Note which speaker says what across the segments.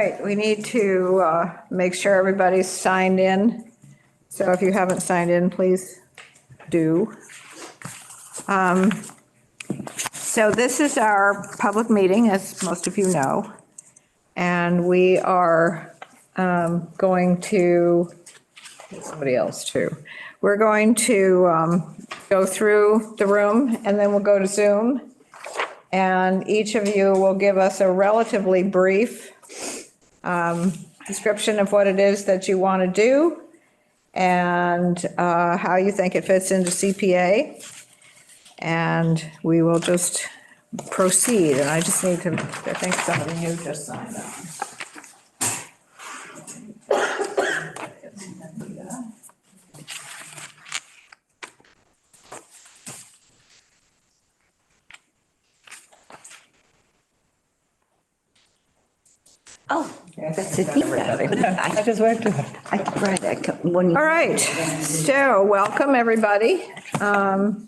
Speaker 1: right, we need to make sure everybody's signed in. So if you haven't signed in, please do. So this is our public meeting, as most of you know. And we are going to, somebody else too. We're going to go through the room and then we'll go to Zoom. And each of you will give us a relatively brief description of what it is that you want to do and how you think it fits into CPA. And we will just proceed. And I just need to, I think somebody new just signed up.
Speaker 2: Oh, that's a everybody.
Speaker 1: I just worked with her.
Speaker 2: All
Speaker 1: All right, so welcome, everybody. Ron,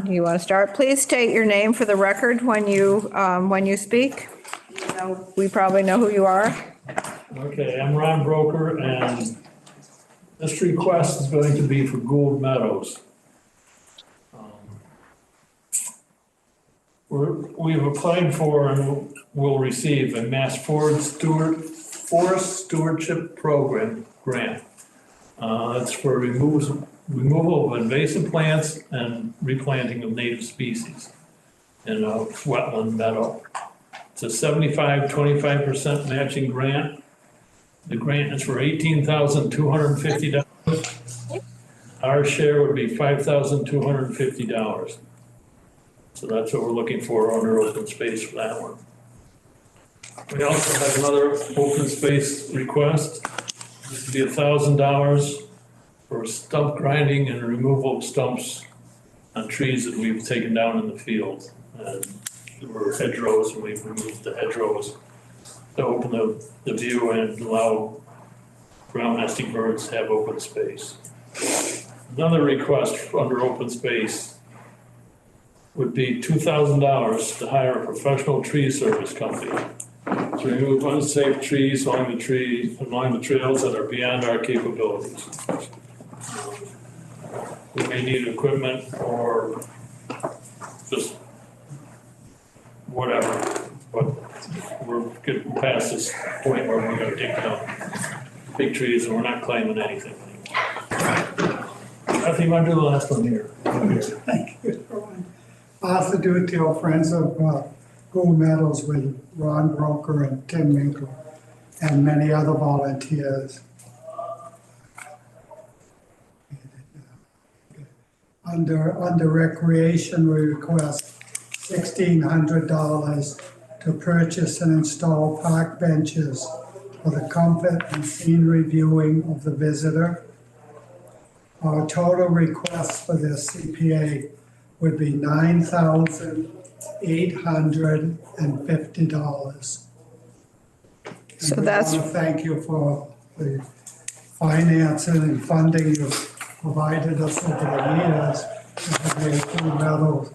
Speaker 1: you want to start? Please state your name for the record when you speak. We probably know who you are.
Speaker 3: Okay, I'm Ron Broker, and this request is going to be for Gould Meadows. We've applied for and will receive a Mass Forest Stewardship Program grant. That's for removal of invasive plants and replanting of native species in a wetland meadow. It's a 75-25% matching grant. The grant is for $18,250. Our share would be $5,250. So that's what we're looking for under open space for that one. We also have another open space request. This would be $1,000 for stump grinding and removal of stumps on trees that we've taken down in the field. And there were hedgerows, and we've removed the hedgerows to open the view and allow ground nesting birds to have open space. Another request under open space would be $2,000 to hire a professional tree service company to remove unsafe trees along the trails that are beyond our capabilities. We may need equipment or just whatever, but we're getting past this point where we're gonna take down big trees and we're not claiming anything anymore. I think I'll do the last one here.
Speaker 4: Thank you, Ron. Arthur Duthill, Friends of Gould Meadows with Ron Broker and Tim Minkle and many other volunteers. Under recreation, we request $1,600 to purchase and install park benches for the comfort and scenery viewing of the visitor. Our total request for this CPA would be $9,850.
Speaker 1: So that's.
Speaker 4: Thank you for the financing and funding you've provided us over the years to make Gould Meadows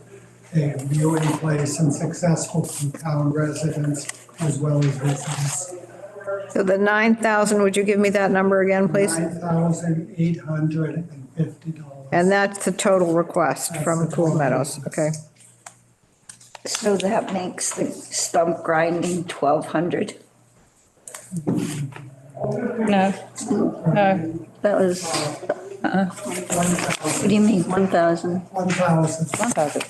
Speaker 4: a viewing place and successful for town residents as well as visitors.
Speaker 1: So the 9,000, would you give me that number again, please?
Speaker 4: $9,850.
Speaker 1: And that's the total request from Gould Meadows, okay?
Speaker 2: So that makes the stump grinding 1,200.
Speaker 5: No, no.
Speaker 2: That was, what do you mean, 1,000?
Speaker 4: 1,000.
Speaker 5: 1,000.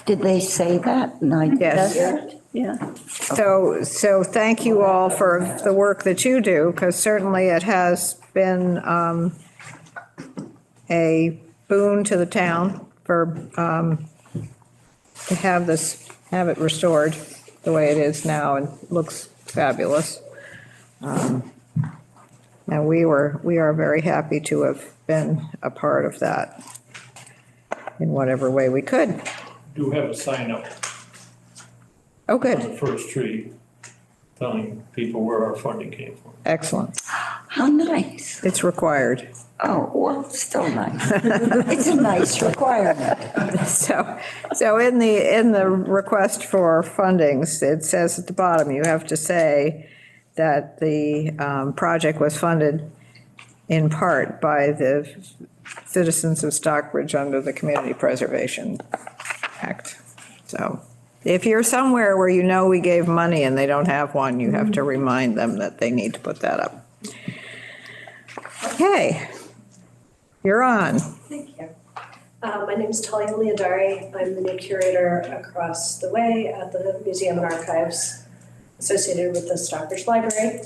Speaker 2: Did they say that? No,
Speaker 1: Yes.
Speaker 2: Yeah.
Speaker 1: So thank you all for the work that you do, because certainly it has been a boon to the town for to have it restored the way it is now and looks fabulous. And we are very happy to have been a part of that in whatever way we could.
Speaker 3: Do have a sign up
Speaker 1: Oh,
Speaker 3: on
Speaker 1: good,
Speaker 3: the first tree telling people where our funding came from.
Speaker 1: excellent.
Speaker 2: How nice.
Speaker 1: It's required.
Speaker 2: Oh, well, still nice. It's a nice requirement.
Speaker 1: So in the request for fundings, it says at the bottom, you have to say that the project was funded in part by the citizens of Stockbridge under the Community Preservation Act. So if you're somewhere where you know we gave money and they don't have one, you have to remind them that they need to put that up. Okay, you're on.
Speaker 6: Thank you. My name is Talia Leodari. I'm the new curator across the way at the Museum and Archives associated with the Stockbridge Library.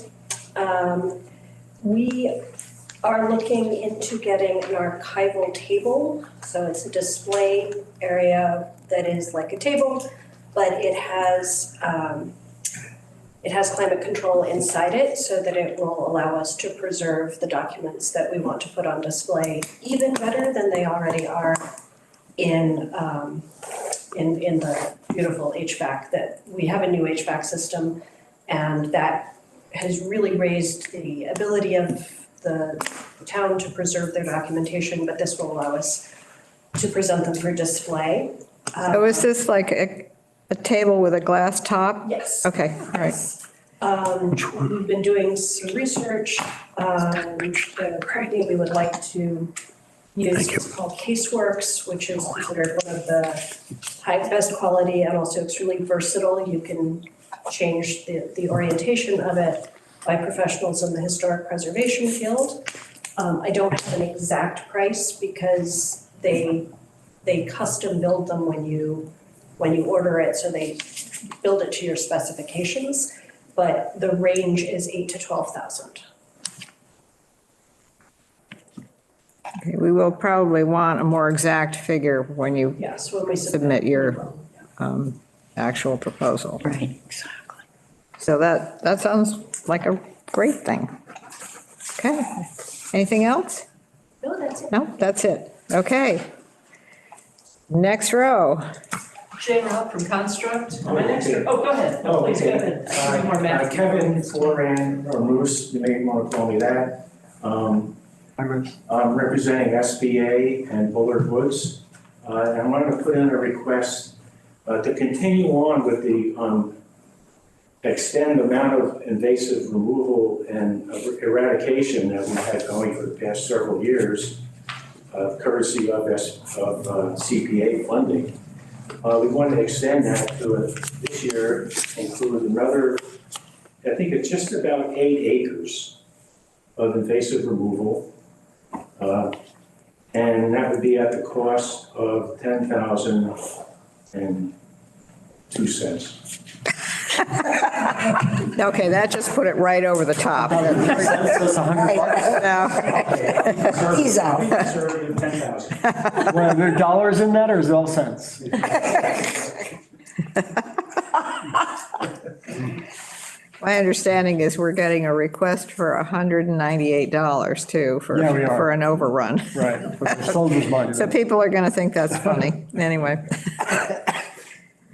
Speaker 6: We are looking into getting an archival table. So it's a display area that is like a table, but it has climate control inside it so that it will allow us to preserve the documents that we want to put on display even better than they already are in the beautiful HVAC that we have. A new HVAC system, and that has really raised the ability of the town to preserve their documentation, but this will allow us to present them for display.
Speaker 1: So is this like a table with a glass top?
Speaker 6: Yes.
Speaker 1: Okay, all right.
Speaker 6: We've been doing some research. The company we would like to use is called Caseworks, which is considered one of the best quality and also extremely versatile. You can change the orientation of it by professionals in the historic preservation field. I don't have an exact price because they custom build them when you order it, so they build it to your specifications, but the range is $8,000 to $12,000.
Speaker 1: Okay, we will probably want a more exact figure when you
Speaker 6: Yes, when we
Speaker 1: submit your actual proposal.
Speaker 2: Right, exactly.
Speaker 1: So that sounds like a great thing. Okay, anything else?
Speaker 6: No, that's it.
Speaker 1: No, that's it. Okay. Next row.
Speaker 7: Jane Robb from Construct. Am I next? Oh, go ahead.
Speaker 8: Oh,
Speaker 7: Please go
Speaker 8: okay.
Speaker 7: ahead. I need more math.
Speaker 8: Kevin Floran, or Moose, you may want to call me that. I'm representing SBA and Bullard Woods. And I'm going to put in a request to continue on with the extend the amount of invasive removal and eradication that we've had going for the past several years, courtesy of CPA funding. We want to extend that to this year, include another, I think it's just about 8 acres of invasive removal. And that would be at the cost of $10,002.
Speaker 1: Okay, that just put it right over the top. No.
Speaker 2: He's out.
Speaker 8: Conservative 10,000.
Speaker 9: Well, are there dollars in that or is it all cents?
Speaker 1: My understanding is we're getting a request for $198 too
Speaker 9: Yeah, we are.
Speaker 1: for an overrun.
Speaker 9: Right, for the soldier's money.
Speaker 1: So people are going to think that's funny. Anyway.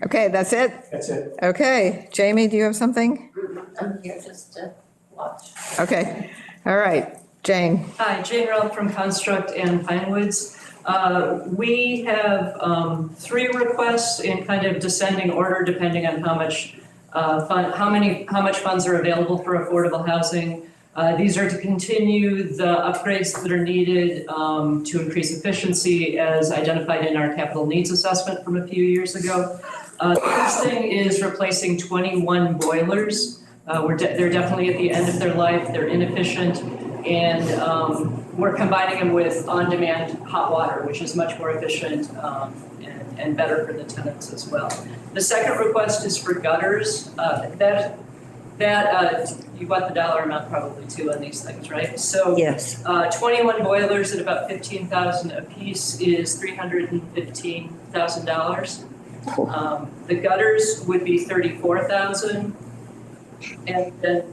Speaker 1: Okay, that's it?
Speaker 8: That's it.
Speaker 1: Okay, Jamie, do you have something?
Speaker 7: I'm here just to watch.
Speaker 1: Okay, all right, Jane.
Speaker 7: Hi, Jane Robb from Construct and Pinewoods. We have 3 requests in kind of descending order depending on how much funds are available for affordable housing. These are to continue the upgrades that are needed to increase efficiency as identified in our capital needs assessment from a few years ago. The first thing is replacing 21 boilers. They're definitely at the end of their life, they're inefficient, and we're combining them with on-demand hot water, which is much more efficient and better for the tenants as well. The second request is for gutters. You got the dollar amount probably too on these things, right? So
Speaker 2: Yes.
Speaker 7: 21 boilers at about $15,000 a piece is $315,000. The gutters would be $34,000, and then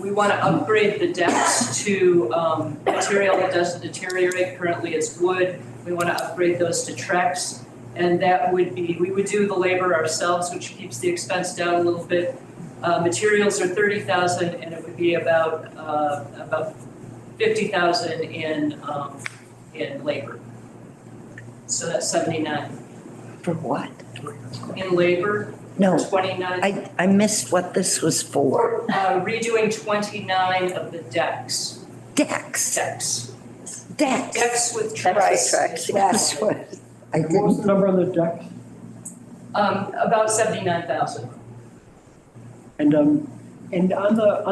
Speaker 7: we want to upgrade the decks to material that doesn't deteriorate. Currently it's wood. We want to upgrade those to Trex, and that would be, we would do the labor ourselves, which keeps the expense down a little bit. Materials are $30,000, and it would be about 50,000 in labor. So that's 79.
Speaker 2: For what?
Speaker 7: In labor,
Speaker 2: No,
Speaker 7: 29.
Speaker 2: I missed what this was for.
Speaker 7: Redoing 29 of the decks.
Speaker 2: Decks.
Speaker 7: Decks.
Speaker 2: Decks.
Speaker 7: Decks with
Speaker 2: That's
Speaker 7: tracks.
Speaker 2: That's what, I
Speaker 9: What was
Speaker 2: didn't,
Speaker 9: the number on the deck?
Speaker 7: About 79,000.
Speaker 9: And on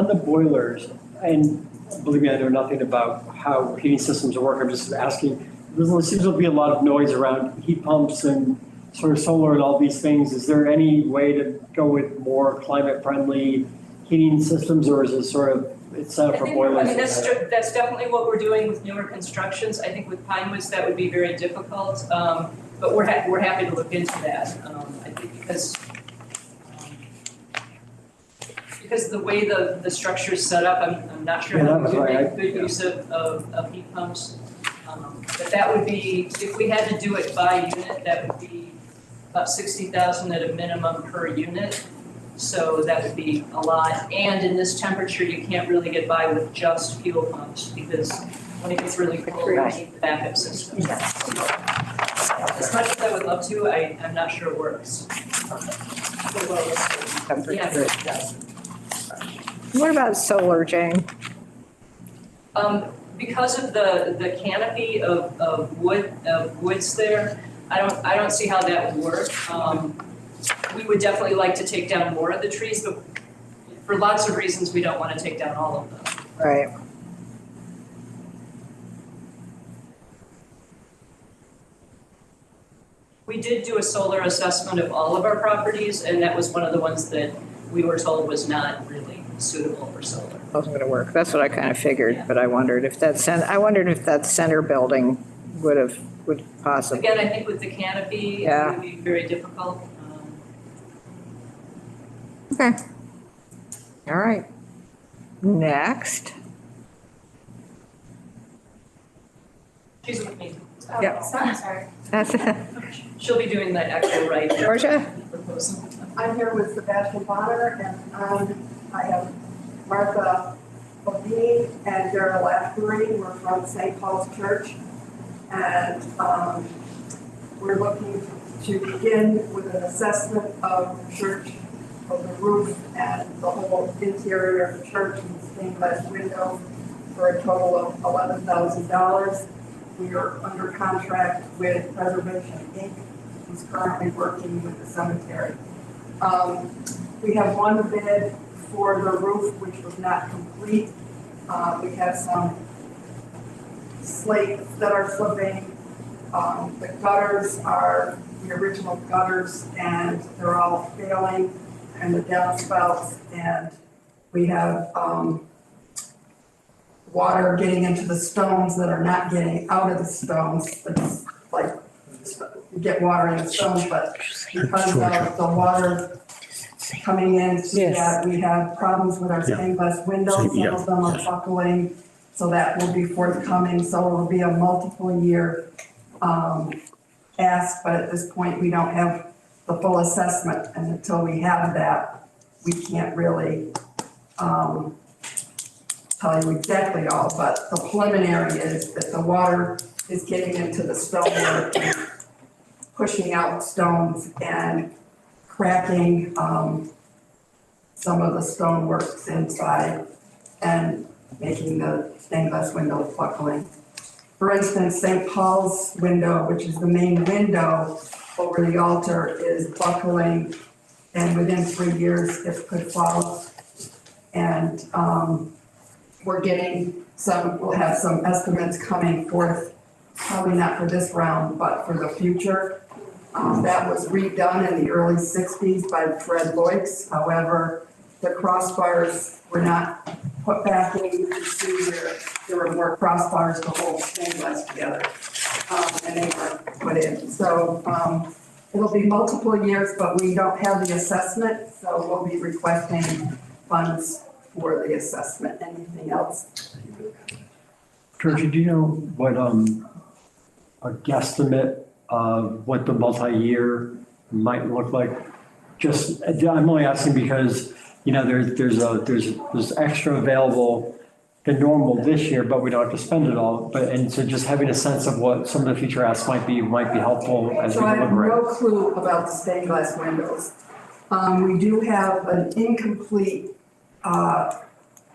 Speaker 9: the boilers, and believe me, I know nothing about how heating systems work. I'm just asking, there seems to be a lot of noise around heat pumps and sort of solar and all these things. Is there any way to go with more climate-friendly heating systems, or is it sort of, it's set up for boilers?
Speaker 7: I mean, that's definitely what we're doing with newer constructions. I think with pine woods, that would be very difficult, but we're happy to look into that. I think because the way the structure is set up, I'm not sure
Speaker 9: Yeah,
Speaker 7: how
Speaker 9: that was
Speaker 7: we would
Speaker 9: right.
Speaker 7: make good use of heat pumps. But that would be, if we had to do it by unit, that would be about 60,000 at a minimum per unit. So that would be a lot. And in this temperature, you can't really get by with just fuel pumps because when it gets really cold, you need the backup system. As much as I would love to, I'm not sure it works. Yeah.
Speaker 1: What about solar, Jane?
Speaker 7: Because of the canopy of woods there, I don't see how that would work. We would definitely like to take down more of the trees, but for lots of reasons, we don't want to take down all of them.
Speaker 1: Right.
Speaker 7: We did do a solar assessment of all of our properties, and that was one of the ones that we were told was not really suitable for solar.
Speaker 1: Wasn't gonna work. That's what I kind of figured, but I wondered if that center building would possibly.
Speaker 7: Again, I think with the canopy, it
Speaker 1: Yeah.
Speaker 7: would be very difficult.
Speaker 1: Okay. All right. Next.
Speaker 7: She's with me.
Speaker 1: Yep.
Speaker 6: I'm sorry.
Speaker 1: That's
Speaker 7: She'll be doing the actual right
Speaker 1: Georgia.
Speaker 7: proposal.
Speaker 10: I'm here with Sebastian Bonner, and I have Martha Bovini and Daryl Feburary. We're from St. Paul's Church, and we're looking to begin with an assessment of the church, of the roof and the whole interior of the church and stained glass windows for a total of $11,000. We are under contract with Preservation Inc., who's currently working with the cemetery. We have one bid for the roof, which was not complete. We have some slates that are slipping. The gutters are the original gutters, and they're all failing, and the downspouts, and we have water getting into the stones that are not getting out of the stones. It's like you get water in the stones, but because of the water coming in, that we have problems with our stained glass windows. Some of them are buckling, so that will be forthcoming. So it will be a multiple year ask, but at this point, we don't have the full assessment, and until we have that, we can't really tell you exactly all, but the preliminary is that the water is getting into the stonework, pushing out stones and cracking some of the stoneworks inside and making the stained glass windows buckling. For instance, St. Paul's window, which is the main window over the altar, is buckling, and within 3 years it could fall. And we're getting we'll have some estimates coming forth, probably not for this round, but for the future. That was redone in the early 60s by Fred Loix. However, the crossbars were not put back in. You can see there were more crossbars to hold stained glass together, and they weren't put in. So it'll be multiple years, but we don't have the assessment, so we'll be requesting funds for the assessment. Anything else?
Speaker 9: Georgia, do you know what, a guesstimate of what the multi-year might look like? Just, I'm only asking because, you know, there's extra available the normal this year, but we don't have to spend it all. But, and so just having a sense of what some of the future asks might be helpful as we
Speaker 10: So I have
Speaker 9: deliberate.
Speaker 10: no clue about the stained glass windows. We do have an incomplete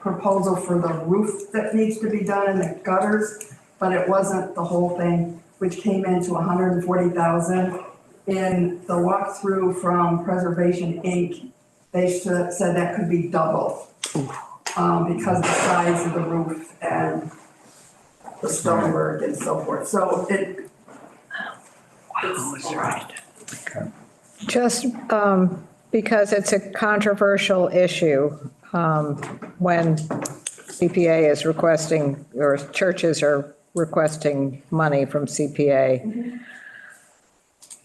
Speaker 10: proposal for the roof that needs to be done in the gutters, but it wasn't the whole thing, which came into $140,000. In the walkthrough from Preservation Inc., they said that could be double because of the size of the roof and the stonework and so forth. So it's a lot.
Speaker 1: Just because it's a controversial issue, when CPA is requesting, or churches are requesting money from CPA.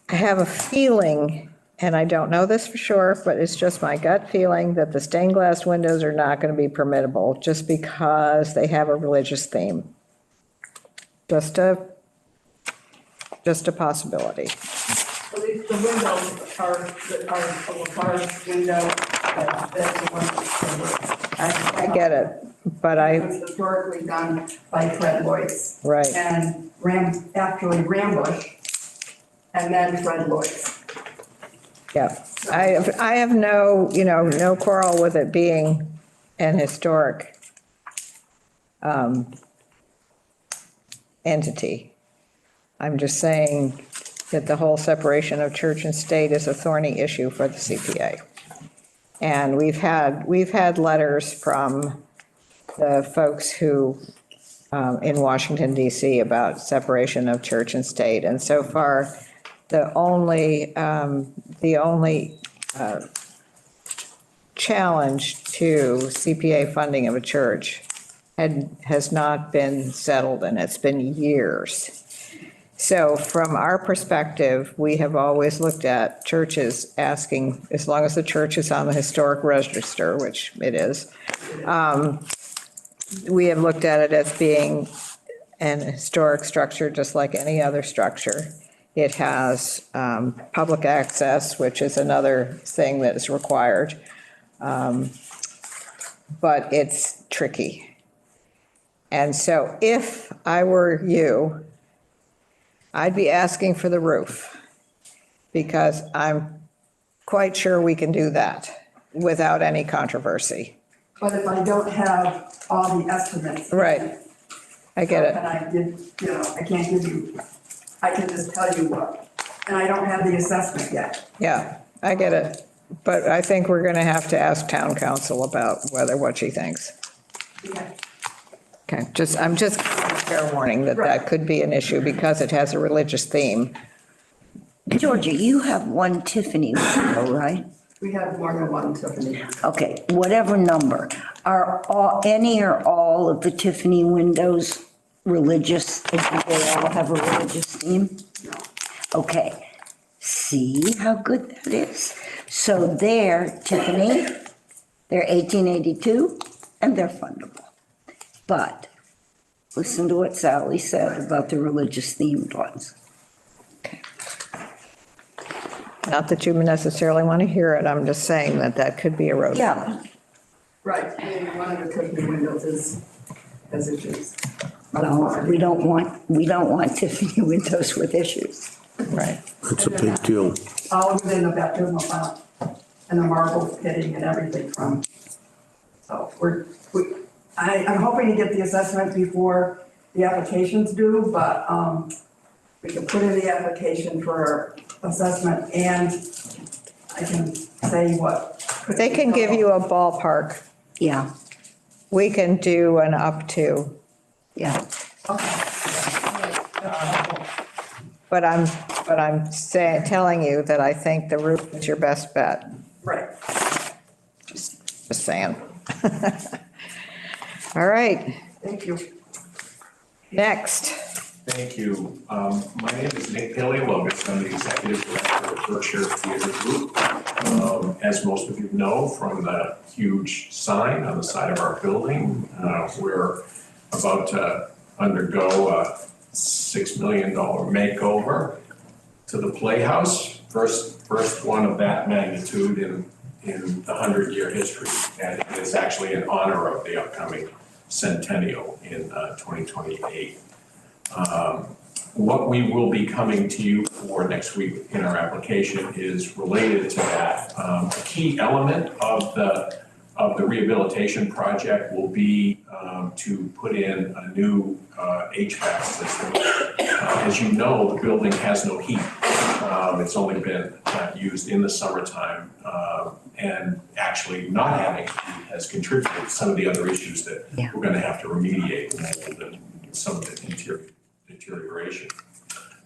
Speaker 1: I have a feeling, and I don't know this for sure, but it's just my gut feeling that the stained glass windows are not going to be permittable just because they have a religious theme. Just a possibility.
Speaker 10: So the windows are a large window, that's the one that's.
Speaker 1: I get it, but
Speaker 10: It was historically done by Fred Loyce.
Speaker 1: Right.
Speaker 10: And actually Rambush, and then Fred Loyce.
Speaker 1: yeah, I have no, no quarrel with it being an historic entity. I'm just saying that the whole separation of church and state is a thorny issue for the CPA. And we've had letters from the folks who, in Washington DC about separation of church and state. And so far, the only challenge to CPA funding of a church has not been settled, and it's been years. So from our perspective, we have always looked at churches asking, as long as the church is on the historic register, which it is, we have looked at it as being an historic structure, just like any other structure. It has public access, which is another thing that is required. But it's tricky. And so if I were you, I'd be asking for the roof, because I'm quite sure we can do that without any controversy.
Speaker 10: But if I don't have all the estimates.
Speaker 1: Right. I get it.
Speaker 10: And I can't give you, I can just tell you what, and I don't have the assessment yet.
Speaker 1: Yeah, I get it. But I think we're going to have to ask town council about what she thinks.
Speaker 10: Okay.
Speaker 1: Okay, I'm just giving a fair warning that could be an issue because it has a religious theme.
Speaker 2: Georgia, you have one Tiffany window, right?
Speaker 10: We have more than one Tiffany.
Speaker 2: Okay, whatever number. Are any or all of the Tiffany windows religious? Do they all have a religious theme?
Speaker 10: No.
Speaker 2: Okay, see how good that is? So they're Tiffany, they're 1882, and they're fundable. But listen to what Sally said about the religious themed ones.
Speaker 1: Okay. Not that you necessarily want to hear it, I'm just saying that could be a road.
Speaker 2: Yeah.
Speaker 10: Right, maybe one of the Tiffany windows has issues.
Speaker 2: Well, we don't want Tiffany windows with issues.
Speaker 1: Right.
Speaker 11: It's a big deal.
Speaker 10: All within the baptismal font and the marble fitting and everything from. So I'm hoping to get the assessment before the application's due, but we can put in the application for assessment, and I can say what.
Speaker 1: They can give you a ballpark.
Speaker 2: Yeah,
Speaker 1: We can do an up to,
Speaker 2: yeah.
Speaker 1: but I'm telling you that I think the roof is your best bet.
Speaker 10: Right.
Speaker 1: Just saying. All right,
Speaker 10: Thank you.
Speaker 1: next.
Speaker 12: Thank you. My name is Nick Paleologos. I'm the executive director of Berkshire Theater Group. As most of you know from the huge sign on the side of our building, we're about to undergo a $6 million makeover to the Playhouse. First one of that magnitude in the 100-year history. And it is actually in honor of the upcoming centennial in 2028. What we will be coming to you for next week in our application is related to that. A key element of the rehabilitation project will be to put in a new HVAC system. As you know, the building has no heat. It's only been used in the summertime, and actually not having heat has contributed to some of the other issues that we're going to have to remediate, mold and some of the interior deterioration.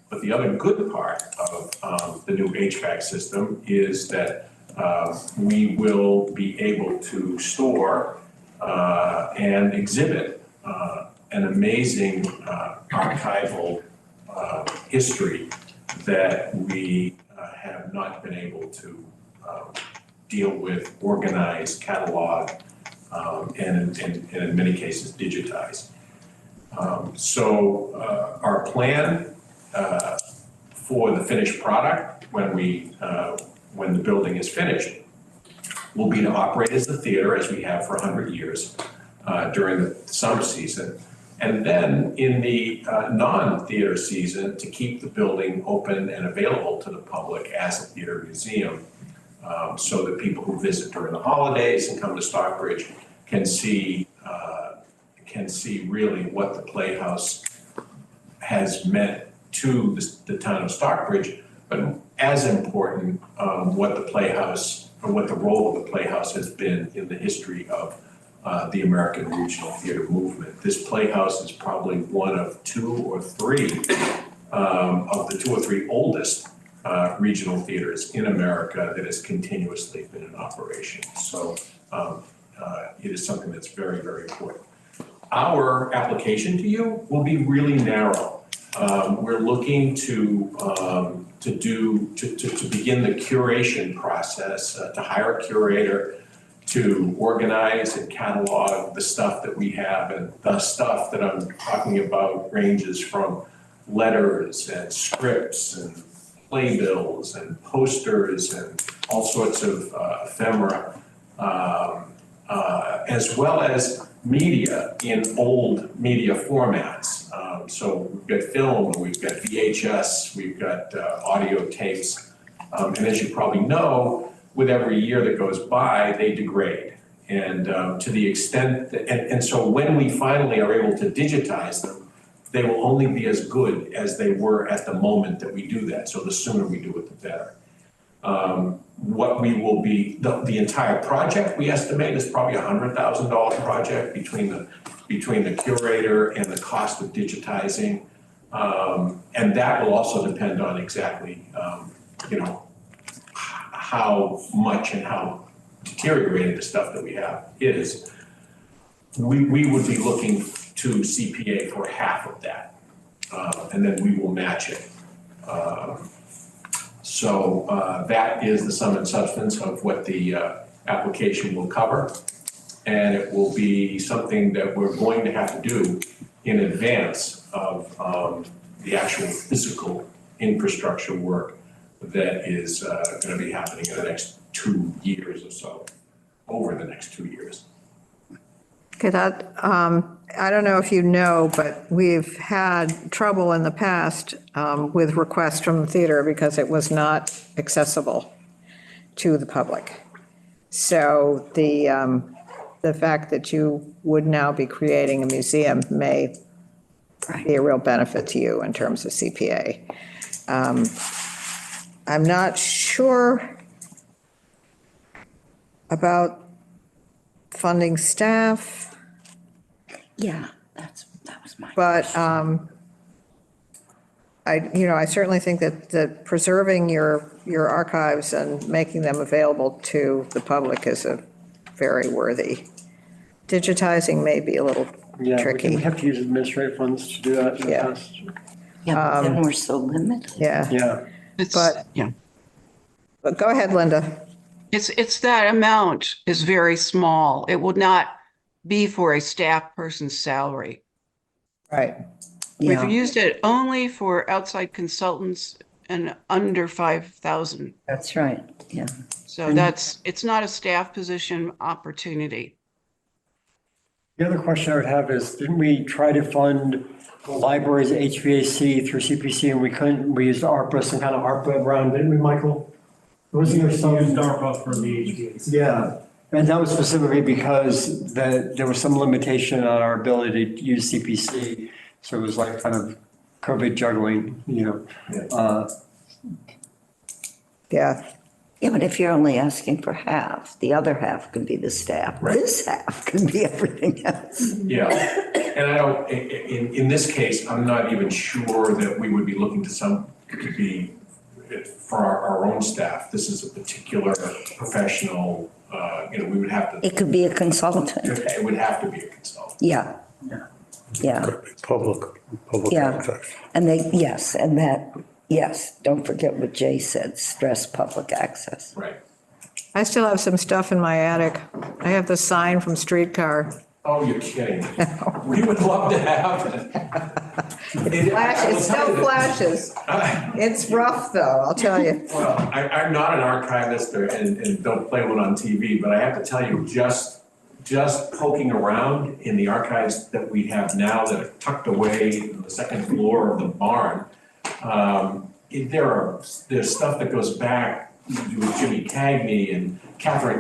Speaker 12: But the other good part of the new HVAC system is that we will be able to store and exhibit an amazing archival history that we have not been able to deal with, organize, catalog, and in many cases digitize. So our plan for the finished product when the building is finished will be to operate as the theater as we have for 100 years during the summer season. And then in the non-theater season, to keep the building open and available to the public as a theater museum, so that people who visit during the holidays and come to Stockbridge can see really what the Playhouse has meant to the town of Stockbridge, but as important, what the Playhouse, or what the role of the Playhouse has been in the history of the American regional theater movement. This Playhouse is probably one of two or three oldest regional theaters in America that has continuously been in operation. So it is something that's very, very important. Our application to you will be really narrow. We're looking to begin the curation process, to hire a curator, to organize and catalog the stuff that we have. And the stuff that I'm talking about ranges from letters and scripts and playbills and posters and all sorts of ephemera, as well as media in old media formats. So we've got film, we've got VHS, we've got audio tapes. And as you probably know, with every year that goes by, they degrade. And to the extent that, and so when we finally are able to digitize them, they will only be as good as they were at the moment that we do that. So the sooner we do it, the better. What we will be, the entire project we estimate is probably $100,000 project between the curator and the cost of digitizing. And that will also depend on exactly, how much and how deteriorated the stuff that we have is. We would be looking to CPA for half of that, and then we will match it. So that is the sum and substance of what the application will cover. And it will be something that we're going to have to do in advance of the actual physical infrastructure work that is going to be happening in the next 2 years or so, over the next 2 years.
Speaker 1: Okay, that, I don't know if you know, but we've had trouble in the past with requests from the theater because it was not accessible to the public. So the fact that you would now be creating a museum may be a real benefit to you in terms of CPA. I'm not sure about funding staff.
Speaker 2: Yeah, that was my.
Speaker 1: But I certainly think that preserving your archives and making them available to the public is a very worthy. Digitizing may be a little tricky.
Speaker 9: We have to use administrative funds to do that in the past.
Speaker 2: Yeah, but then we're so limited.
Speaker 1: Yeah.
Speaker 5: But
Speaker 1: But go ahead, Linda.
Speaker 5: it's that amount is very small. It would not be for a staff person's salary.
Speaker 1: Right.
Speaker 5: We've used it only for outside consultants and under 5,000.
Speaker 2: That's right, yeah.
Speaker 5: So it's not a staff position opportunity.
Speaker 9: The other question I would have is, didn't we try to fund the library's HVAC through CPC and we couldn't, we used ARPA, some kind of ARPA round, didn't we, Michael? Wasn't there some?
Speaker 11: Used ARPA for the HVAC.
Speaker 9: Yeah, and that was specifically because there was some limitation on our ability to use CPC. So it was like kind of COVID juggling,
Speaker 1: Yeah.
Speaker 2: Yeah, but if you're only asking for half, the other half can be the staff. This half can be everything else.
Speaker 12: Yeah, and I don't, in this case, I'm not even sure that we would be looking to be for our own staff. This is a particular professional, we would have to.
Speaker 2: It could be a consultant.
Speaker 12: It would have to be a consultant.
Speaker 2: Yeah. Yeah.
Speaker 13: Public
Speaker 2: Yeah.
Speaker 13: access.
Speaker 2: And yes, don't forget what Jay said, stress public access.
Speaker 12: Right.
Speaker 1: I still have some stuff in my attic. I have the sign from Streetcar.
Speaker 12: Oh, you're kidding. We would love to have it.
Speaker 1: It still flashes. It's rough, though, I'll tell you.
Speaker 12: Well, I'm not an archivist and don't play one on TV, but I have to tell you, just poking around in the archives that we have now that are tucked away in the second floor of the barn, there's stuff that goes back with Jimmy Cagney and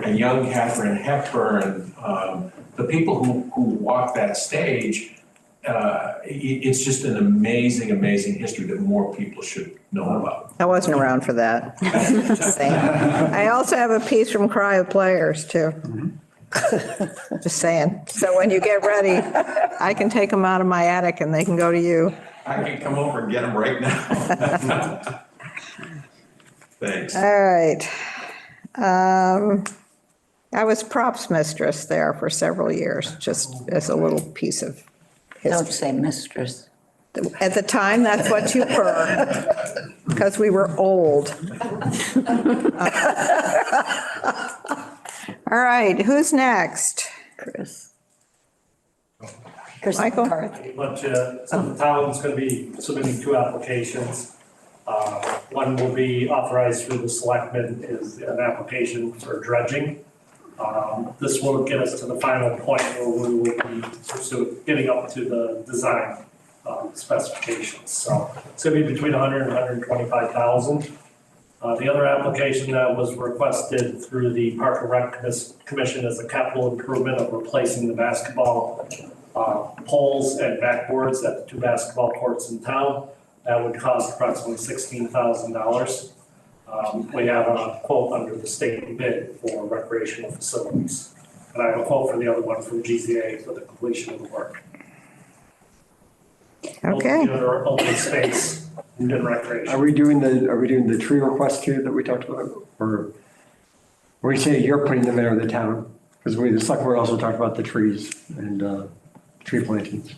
Speaker 12: a young Katharine Hepburn, the people who walked that stage. It's just an amazing, amazing history that more people should know about.
Speaker 1: I wasn't around for that. Just saying. I also have a piece from Cry of Players, too. Just saying. So when you get ready, I can take them out of my attic and they can go to you.
Speaker 12: I can come over and get them right now. Thanks.
Speaker 1: All right. I was props mistress there for several years, just as a little piece of
Speaker 2: Don't
Speaker 1: history.
Speaker 2: say mistress.
Speaker 1: At the time, that's what you were, because we were old. All right, who's next?
Speaker 2: Chris.
Speaker 1: Michael?
Speaker 2: McCarthy.
Speaker 11: So the town's going to be submitting 2 applications. One will be authorized through the selectmen is an application for dredging. This will get us to the final point where we will be pursuing getting up to the design specifications. So it's going to be between 100 and 125,000. The other application that was requested through the Park and Rec Commission is a capital improvement of replacing the basketball poles and backboards at the 2 basketball courts in town. That would cost approximately $16,000. We have a quote under the state bid for recreational facilities. And I have a quote for the other one from GZA for the completion of the work.
Speaker 1: Okay.
Speaker 11: Under open space and recreation.
Speaker 9: Are we doing the tree request too that we talked about? Or we say you're putting them in or the town? Because the select board also talked about the trees and tree plantings.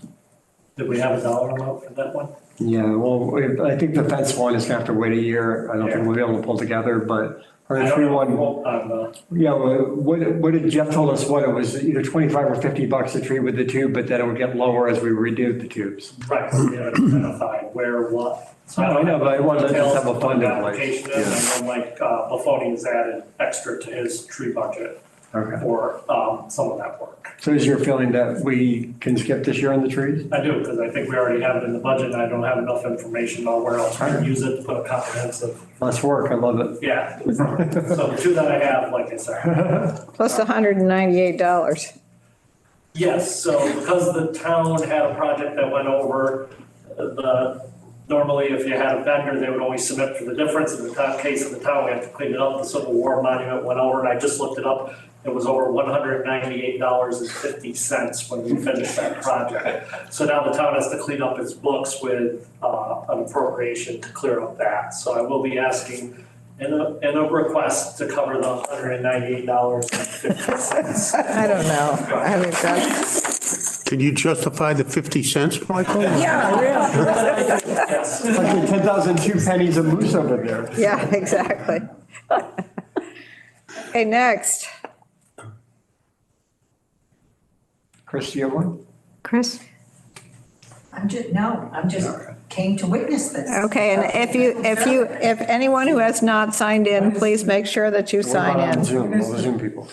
Speaker 11: Did we have a dollar amount for that one?
Speaker 9: Yeah, well, I think the fence one is gonna have to wait a year. I don't think we'll be able to pull together, but for the tree one. Yeah, well, what did Jeff told us, what it was either 25 or 50 bucks a tree with the tube, but then it would get lower as we redo the tubes.
Speaker 11: Right, we haven't identified where, what. So
Speaker 9: I know, but I wanted to just have a fund in place.
Speaker 11: application in, and then like Buffoni has added extra to his tree budget for some of that work.
Speaker 9: So is your feeling that we can skip this year on the trees?
Speaker 11: I do, because I think we already have it in the budget, and I don't have enough information on where else we can use it to put a comprehensive.
Speaker 9: Less work, I love it.
Speaker 11: Yeah, so the 2 that I have, like I said.
Speaker 1: Plus $198.
Speaker 11: Yes, so because the town had a project that went over, normally if you had a vendor, they would only submit for the difference. In the case of the town, we had to clean it up. The Civil War monument went over, and I just looked it up. It was over $198.50 when we finished that project. So now the town has to clean up its books with an appropriation to clear up that. So I will be asking in a request to cover the $198.50.
Speaker 1: I don't know. I haven't got.
Speaker 13: Can you justify the 50 cents, Michael?
Speaker 1: Yeah, really.
Speaker 11: Yes.
Speaker 9: Like 10,002 pennies a moose over there.
Speaker 1: Yeah, exactly. Okay, next.
Speaker 9: Chris, do you have one?
Speaker 1: Chris?
Speaker 14: I'm just came to witness this.
Speaker 1: Okay, and if anyone who has not signed in, please make sure that you sign in.
Speaker 9: Zoom, all the Zoom people.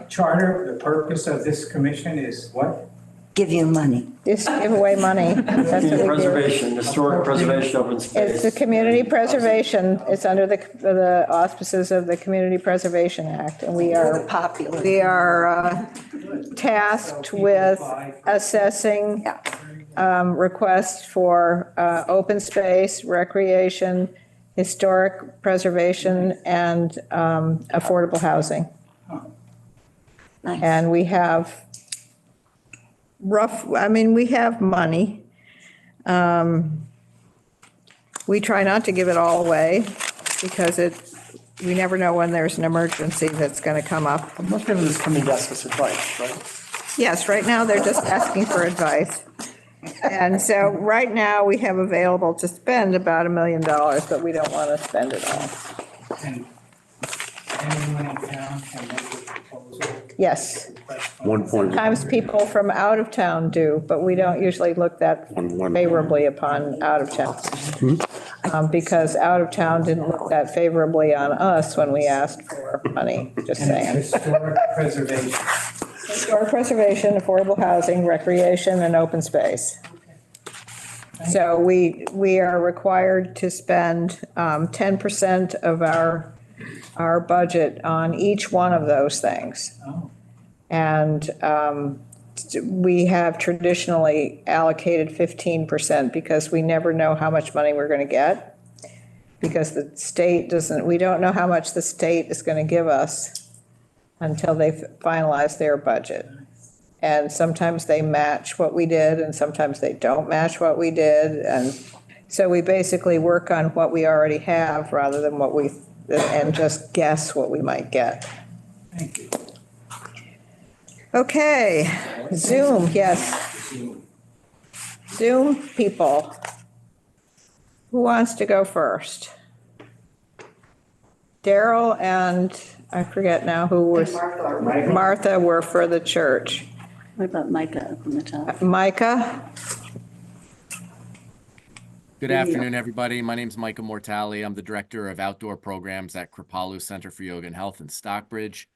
Speaker 15: Charter, the purpose of this commission is what?
Speaker 2: give you money.
Speaker 1: Just give away money. That's what we do.
Speaker 9: Preservation, historic preservation, open space.
Speaker 1: It's the community preservation. It's under the auspices of the Community Preservation Act, and we are
Speaker 2: Popular.
Speaker 1: Tasked with assessing requests for open space, recreation, historic preservation, and affordable housing.
Speaker 2: Nice.
Speaker 1: And we have we have money. We try not to give it all away because we never know when there's an emergency that's going to come up.
Speaker 9: Most people just come and ask us advice, right?
Speaker 1: Yes, right now they're just asking for advice. And so right now we have available to spend about $1 million, but we don't want to spend it all.
Speaker 15: And anyone in town can make a proposal.
Speaker 1: Yes.
Speaker 13: 1.1.
Speaker 1: Sometimes people from out of town do, but we don't usually look that favorably upon out of town. Because out of town didn't look that favorably on us when we asked for money, just
Speaker 15: And
Speaker 1: saying.
Speaker 15: historic preservation.
Speaker 1: Historic preservation, affordable housing, recreation, and open space. So we are required to spend 10% of our budget on each one of those things.
Speaker 15: Oh.
Speaker 1: And we have traditionally allocated 15% because we never know how much money we're going to get. Because the state we don't know how much the state is going to give us until they finalize their budget. And sometimes they match what we did and sometimes they don't match what we did. And so we basically work on what we already have rather than and just guess what we might get.
Speaker 15: Thank you.
Speaker 1: Okay, Zoom, yes. Zoom people. Who wants to go first? Daryl and I forget now who was. Martha were for the church.
Speaker 16: What about Micah up on the top?
Speaker 1: Micah?
Speaker 17: Good afternoon, everybody. My name is Micah Mortali. I'm the Director of Outdoor Programs at Kripalu Center for Yoga and Health in Stockbridge.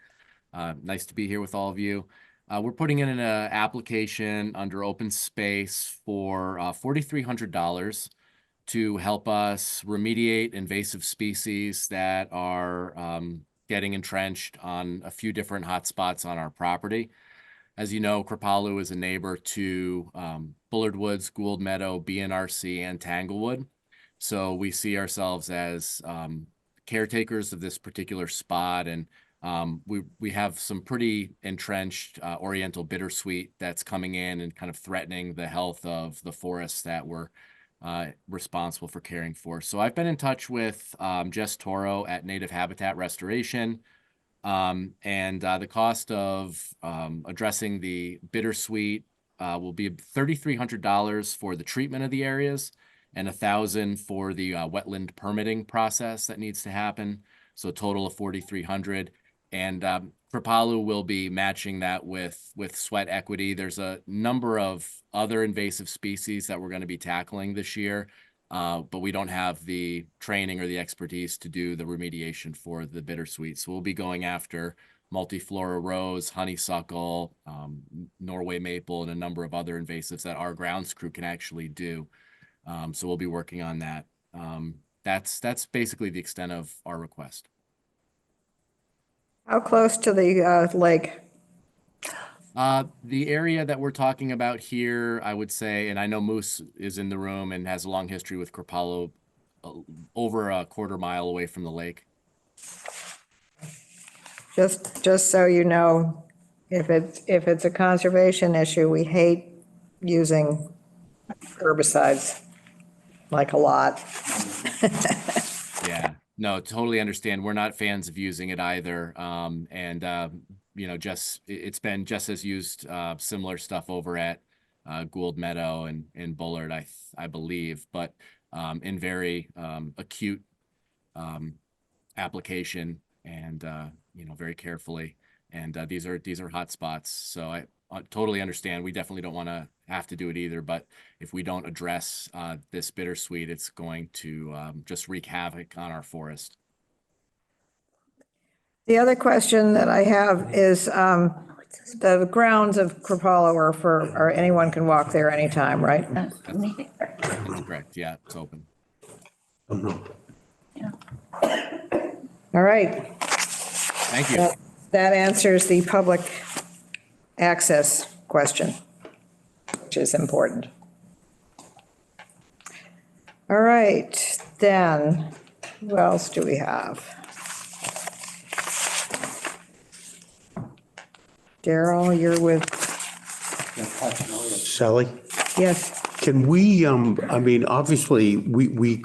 Speaker 17: Nice to be here with all of you. We're putting in an application under open space for $4,300 to help us remediate invasive species that are getting entrenched on a few different hotspots on our property. As you know, Kripalu is a neighbor to Bullard Woods, Gould Meadow, BNRC, and Tanglewood. So we see ourselves as caretakers of this particular spot, and we have some pretty entrenched oriental bittersweet that's coming in and kind of threatening the health of the forests that we're responsible for caring for. So I've been in touch with Jess Toro at Native Habitat Restoration. And the cost of addressing the bittersweet will be $3,300 for the treatment of the areas and $1,000 for the wetland permitting process that needs to happen. So a total of $4,300. And Kripalu will be matching that with sweat equity. There's a number of other invasive species that we're going to be tackling this year. But we don't have the training or the expertise to do the remediation for the bittersweet. So we'll be going after multiflora rose, honeysuckle, Norway maple, and a number of other invasives that our grounds crew can actually do. So we'll be working on that. That's basically the extent of our request.
Speaker 1: How close to the lake?
Speaker 17: The area that we're talking about here, I would say, and I know Moose is in the room and has a long history with Kripalu, over a quarter mile away from the lake.
Speaker 1: Just so you know, if it's a conservation issue, we hate using herbicides, like a lot.
Speaker 17: Yeah, no, totally understand. We're not fans of using it either. You know, it's been just as used similar stuff over at Gould Meadow and Bullard, I believe, but in very acute application and you know, very carefully. And these are hot spots. So I totally understand. We definitely don't want to have to do it either. But if we don't address this bittersweet, it's going to just wreak havoc on our forest.
Speaker 1: The other question that I have is, the grounds of Kripalu or anyone can walk there anytime, right?
Speaker 17: That's correct. Yeah, it's open.
Speaker 13: Oh, no.
Speaker 1: All right.
Speaker 17: Thank you.
Speaker 1: That answers the public access question, which is important. All right, then, who else do we have? Daryl, you're with,
Speaker 13: Sally,
Speaker 1: yes,
Speaker 13: can we, I mean, obviously, we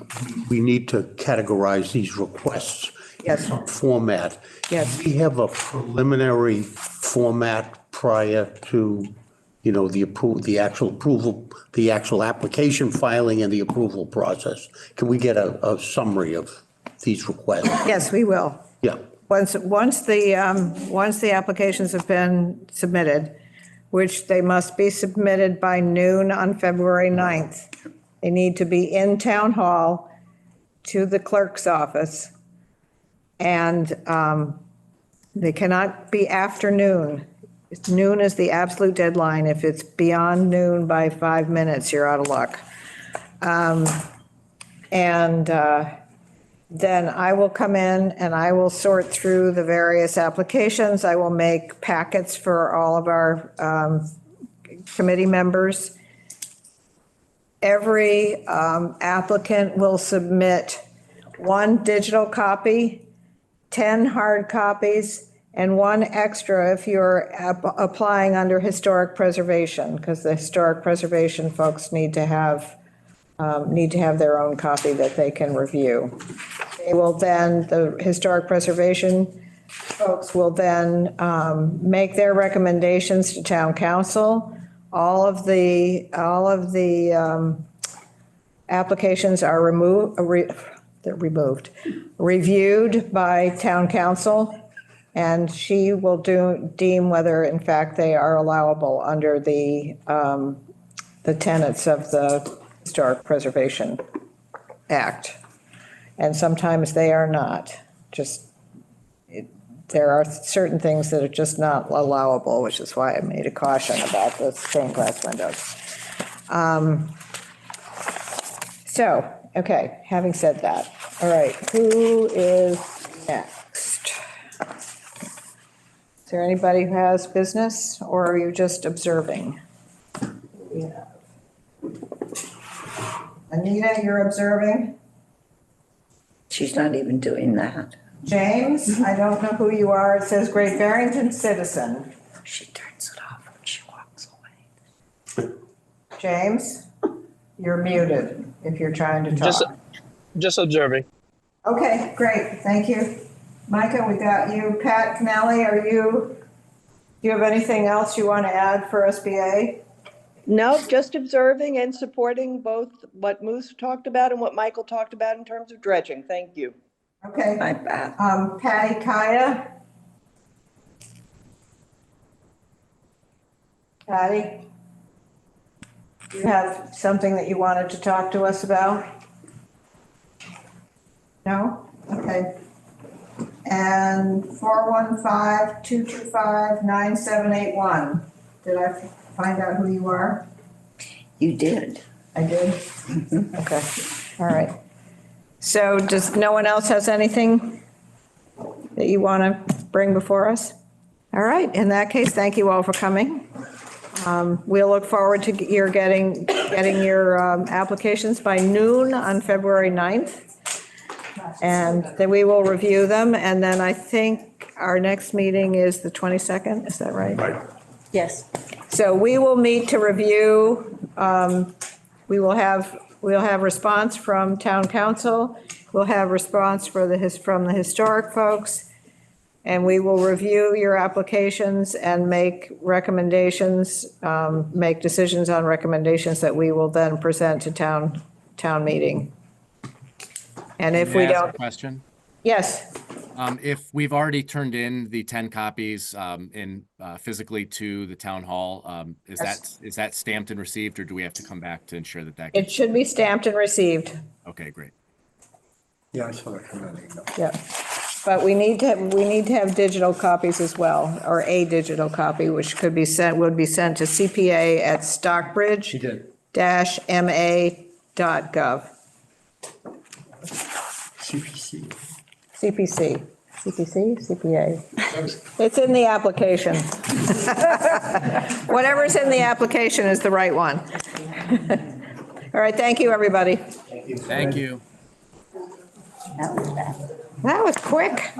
Speaker 13: need to categorize these requests.
Speaker 1: Yes.
Speaker 13: Format.
Speaker 1: Yes.
Speaker 13: Do we have a preliminary format prior to, you know, the actual approval, the actual application filing and the approval process? Can we get a summary of these requests?
Speaker 1: yes, we will.
Speaker 13: Yeah.
Speaker 1: Once the applications have been submitted, which they must be submitted by noon on February 9th. They need to be in town hall to the clerk's office. And they cannot be after noon. Noon is the absolute deadline. If it's beyond noon by 5 minutes, you're out of luck. Then I will come in and I will sort through the various applications. I will make packets for all of our committee members. Every applicant will submit 1 digital copy, 10 hard copies, and 1 extra if you're applying under historic preservation, because the historic preservation folks need to have their own copy that they can review. They will then, the historic preservation folks will then make their recommendations to town council. All of the applications are reviewed by town council, and she will deem whether in fact they are allowable under the tenets of the Historic Preservation Act. And sometimes they are not. There are certain things that are just not allowable, which is why I made a caution about the stained glass windows. So, okay, having said that, all right, who is next? Is there anybody who has business, or are you just observing? Yeah. Anita, you're observing?
Speaker 2: She's not even doing that.
Speaker 1: James, I don't know who you are. It says Great Barrington citizen.
Speaker 2: She turns it off when she walks away.
Speaker 1: James, you're muted if you're trying to talk.
Speaker 18: Just observing.
Speaker 1: Okay, great, thank you. Micah, we got you. Pat Kennelly, do you have anything else you want to add for SBA?
Speaker 19: No, just observing and supporting both what Moose talked about and what Michael talked about in terms of dredging. Thank you.
Speaker 1: Okay.
Speaker 2: Bye, Pat.
Speaker 1: Patty Kaya. Patty, do you have something that you wanted to talk to us about? No? Okay. And 415-225-9781. Did I find out who you are?
Speaker 2: You did.
Speaker 1: I did? Okay, all right. So does no one else has anything that you want to bring before us? All right, in that case, thank you all for coming. We'll look forward to your getting your applications by noon on February 9th. And then we will review them, and then I think our next meeting is the 22nd, is that right?
Speaker 13: Right.
Speaker 19: Yes.
Speaker 1: So we will meet to review, we'll have response from town council, we'll have response from the historic folks, and we will review your applications and make recommendations, make decisions on recommendations that we will then present to town meeting. And if we
Speaker 17: May I ask
Speaker 1: don't.
Speaker 17: a question?
Speaker 1: Yes.
Speaker 17: If we've already turned in the 10 copies physically to the town hall, is that stamped and received, or do we have to come back to ensure that
Speaker 1: It should be stamped and received.
Speaker 17: Okay, great.
Speaker 9: Yeah, I saw that come out.
Speaker 1: Yeah. But we need to have digital copies as well, or a digital copy, which would be sent to CPA@Stockbridge.
Speaker 9: She did.
Speaker 1: -ma.gov.
Speaker 9: CPC.
Speaker 1: CPA. It's in the application. Whatever's in the application is the right one. All right, thank you, everybody.
Speaker 17: Thank you.
Speaker 1: That was quick.